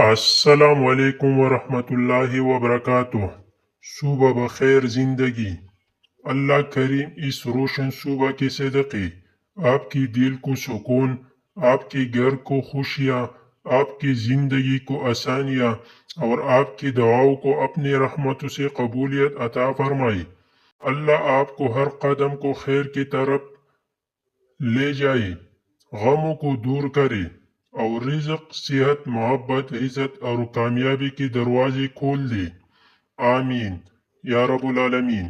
السلام علیکم ورحمۃ اللہ وبرکاتہ۔ صبح بخیر زندگی۔ اللہ کریم اس روشن صبح کے صدقے آپ کی دل کو سکون، آپ کے گھر کو خوشیاں، آپ کی زندگی کو آسانیاں اور آپ کی دعاؤں کو اپنی رحمتوں سے قبولیت عطا فرمائے۔ اللہ آپ کو ہر قدم کو خیر کی طرف لے جائے، غموں کو دور کرے اور رزق، صحت، محبت، عزت اور کامیابی کے دروازے کھول دے۔ آمین یا رب العالمین۔